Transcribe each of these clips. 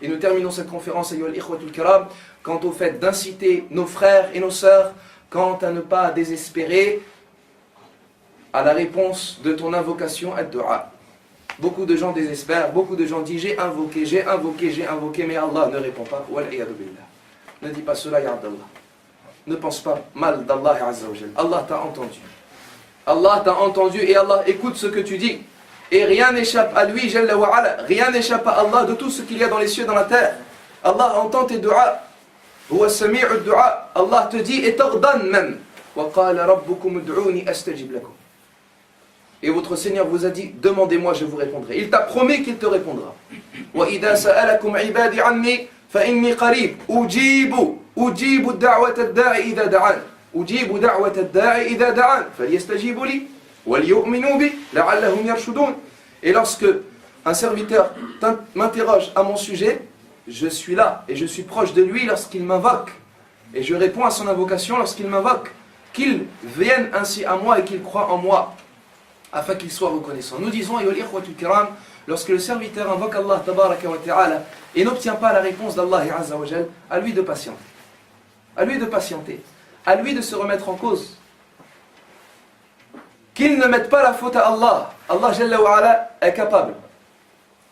Et nous terminons cette conférence, ayyuhal ikhwatul kiram, quant au fait d'inciter nos frères et nos sœurs, quant à ne pas désespérer à la réponse de ton invocation ad-du'a. Beaucoup de gens désespèrent, beaucoup de gens disent j'ai invoqué, mais Allah ne répond pas. Wal-iyadu billah. Ne dis pas cela, ya Abdallah. Ne pense pas mal d'Allah Azza wa Jal. Allah t'a entendu. Allah t'a entendu et Allah écoute ce que tu dis. Et rien n'échappe à lui, Jalla wa ala. Rien n'échappe à Allah de tout ce qu'il y a dans les cieux et dans la terre. Allah entend tes du'a. Huwa sami'u du'a. Allah te dit et t'ordonne même. Wa qala rabbukum ud'uni astajib lakum. Et votre Seigneur vous a dit, demandez-moi, je vous répondrai. Il t'a promis qu'il te répondra. Wa idha sa'alakum ibadi anni fa inni qarib ujibu da'wata ad-da'i idha da'an. Ujibu da'wata ad-da'i idha da'an. Falyastajibu li wal yu'minu bi la'allahum yarshudun. Et lorsque un serviteur m'interroge à mon sujet, je suis là et je suis proche de lui lorsqu'il m'invoque. Et je réponds à son invocation lorsqu'il m'invoque. Qu'il vienne ainsi à moi et qu'il croit en moi, afin qu'il soit reconnaissant. Nous disons, ayyuhal ikhwatul kiram, lorsque le serviteur invoque Allah tabaraka wa ta'ala et n'obtient pas la réponse d'Allah azza wa jal, à lui de patienter. À lui de patienter. À lui de se remettre en cause. Qu'il ne mette pas la faute à Allah. Allah jalla wa ala est capable,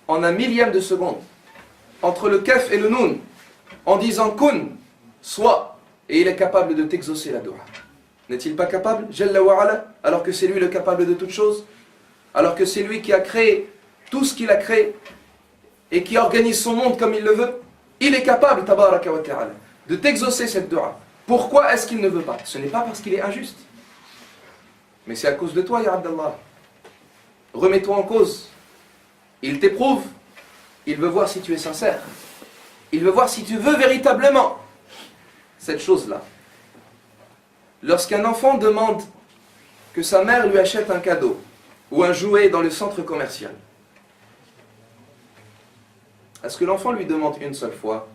en un millième de seconde, entre le kaf et le nun, en disant kun, soit, et il est capable de t'exaucer la dua. N'est-il pas capable, Jalla wa ala, alors que c'est lui le capable de toutes choses, alors que c'est lui qui a créé tout ce qu'il a créé et qui organise son monde comme il le veut? Il est capable, tabaraka wa ta'ala, de t'exaucer cette dua. Pourquoi est-ce qu'il ne veut pas? Ce n'est pas parce qu'il est injuste, mais c'est à cause de toi, ya Abdallah. Remets-toi en cause. Il t'éprouve. Il veut voir si tu es sincère. Il veut voir si tu veux véritablement cette chose-là. Lorsqu'un enfant demande que sa mère lui achète un cadeau ou un jouet dans le centre commercial, est-ce que l'enfant lui demande une seule fois?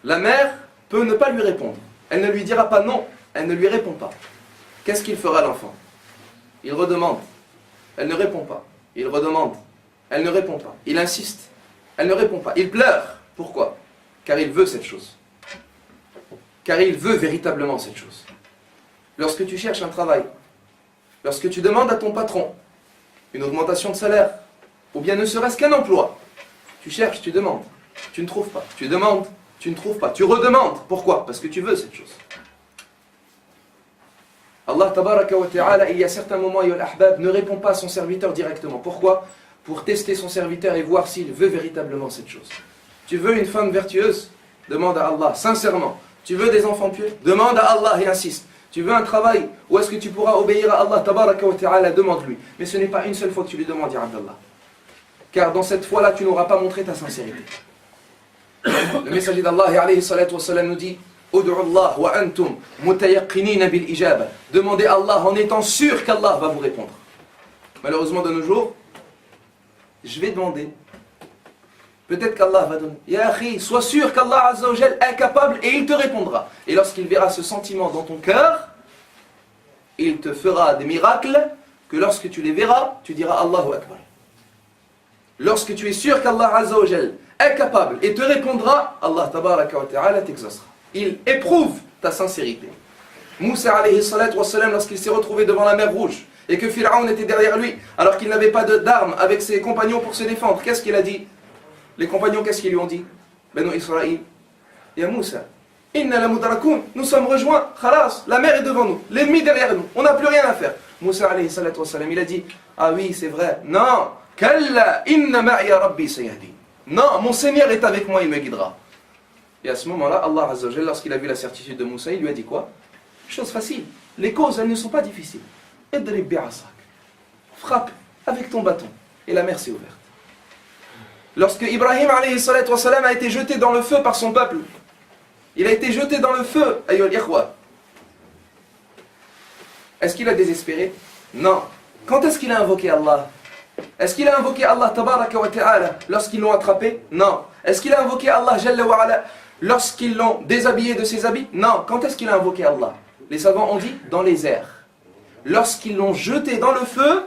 La mère peut ne pas lui répondre. Elle ne lui dira pas non, elle ne lui répond pas. Qu'est-ce qu'il fera l'enfant? Il redemande. Elle ne répond pas. Il redemande. Elle ne répond pas. Il insiste. Elle ne répond pas. Il pleure. Pourquoi? Car il veut cette chose. Car il veut véritablement cette chose. Lorsque tu cherches un travail, lorsque tu demandes à ton patron une augmentation de salaire, ou bien ne serait-ce qu'un emploi, tu cherches, tu demandes, tu ne trouves pas. Tu demandes, tu ne trouves pas. Tu redemandes. Pourquoi? Parce que tu veux cette chose. Allah tabaraka wa ta'ala, il y a certains moments, ya al-ahbab, ne répond pas à son serviteur directement. Pourquoi? Pour tester son serviteur et voir s'il veut véritablement cette chose. Tu veux une femme vertueuse? Demande à Allah, sincèrement. Tu veux des enfants pieux? Demande à Allah et insiste. Tu veux un travail où est-ce que tu pourras obéir à Allah tabaraka wa ta'ala? Demande-lui. Mais ce n'est pas une seule fois que tu lui demandes, ya Abdallah. Car dans cette fois-là, tu n'auras pas montré ta sincérité. Le messager d'Allah alayhi salatu wa salam nous dit: Ud'u Allah wa antum mutayaqqinina bil ijaba. Demandez à Allah en étant sûr qu'Allah va vous répondre. Malheureusement de nos jours, je vais demander. Peut-être qu'Allah va donner. Ya akhi, sois sûr qu'Allah Azza wa Jal est capable et il te répondra. Et lorsqu'il verra ce sentiment dans ton cœur, il te fera des miracles que lorsque tu les verras, tu diras Allahu Akbar. Lorsque tu es sûr qu'Allah Azza wa Jal est capable et te répondra, Allah tabaraka wa ta'ala t'exaucera. Il éprouve ta sincérité. Moussa alayhi salatu wa salam, lorsqu'il s'est retrouvé devant la mer Rouge et que Pharaon était derrière lui, alors qu'il n'avait pas d'armes avec ses compagnons pour se défendre, qu'est-ce qu'il a dit? Les compagnons, qu'est-ce qu'ils lui ont dit? Banu Israël, Ya Moussa, inna la mudrakoun, nous sommes rejoints, khalas, la mer est devant nous, l'ennemi derrière nous, on n'a plus rien à faire. Moussa alayhi salatu wa salam, il a dit, ah oui, c'est vrai, non, kalla inna ma'iya rabbi sayahdi. Non, mon Seigneur est avec moi, il me guidera. Et à ce moment-là, Allah Azza wa Jalla, lorsqu'il a vu la certitude de Moussa, il lui a dit quoi? Chose facile. Les causes, elles ne sont pas difficiles. Idrib bi'asak. Frappe avec ton bâton. Et la mer s'est ouverte. Lorsque Ibrahim alayhi salatu wa salam a été jeté dans le feu par son peuple, il a été jeté dans le feu, ayyuhal ikhwa. Est-ce qu'il a désespéré? Non. Quand est-ce qu'il a invoqué Allah? Est-ce qu'il a invoqué Allah tabaraka wa ta'ala lorsqu'ils l'ont attrapé? Non. Est-ce qu'il a invoqué Allah jalla wa ala lorsqu'ils l'ont déshabillé de ses habits? Non. Quand est-ce qu'il a invoqué Allah? Les savants ont dit dans les airs. Lorsqu'ils l'ont jeté dans le feu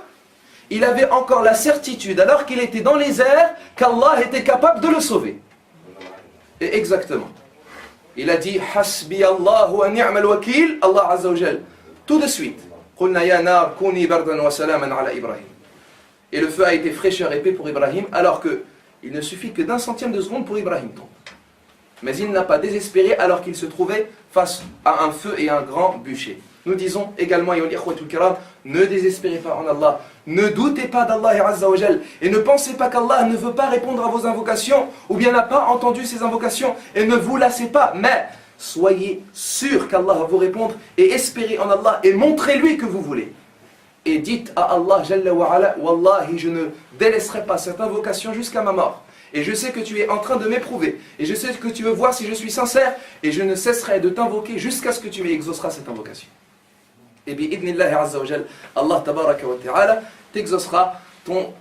il avait encore la certitude, alors qu'il était dans les airs, qu'Allah était capable de le sauver. Et exactement. Il a dit Hasbi Allah wa ni'mal wakil, Allah Azza wa Jal. Tout de suite. Qulna ya nar kuni bardan wa salaman ala Ibrahim. Et le feu a été fraîcheur et paix pour Ibrahim, alors que il ne suffit que d'un centième de seconde pour Ibrahim tombe. Mais il n'a pas désespéré alors qu'il se trouvait face à un feu et un grand bûcher. Nous disons également, ne désespérez pas en Allah, ne doutez pas d'Allah Azza wa Jal, et ne pensez pas qu'Allah ne veut pas répondre à vos invocations, ou bien n'a pas entendu ces invocations, et ne vous lassez pas, mais soyez sûr qu'Allah va vous répondre, et espérez en Allah, et montrez-lui que vous voulez. Et dites à Allah Jalla wa Ala, Wallahi, je ne délaisserai pas cette invocation jusqu'à ma mort. Et je sais que tu es en train de m'éprouver, et je sais que tu veux voir si je suis sincère, et je ne cesserai de t'invoquer jusqu'à ce que tu exauceras cette invocation. Et bien, idnillahi azza wa jal, Allah tabaraka wa ta'ala t'exaucera ton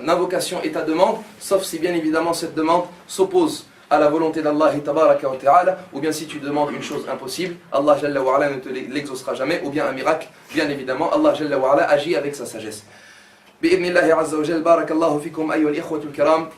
invocation et ta demande, sauf si bien évidemment cette demande s'oppose à la volonté d'Allah tabaraka wa ta'ala, ou bien si tu demandes une chose impossible, Allah jalla wa ala ne te l'exaucera jamais, ou bien un miracle, bien évidemment, Allah jalla wa ala agit avec sa sagesse. Bi idnillahi azza wa jal, barakallahu fikum ayyuhal ikhwatul kiram.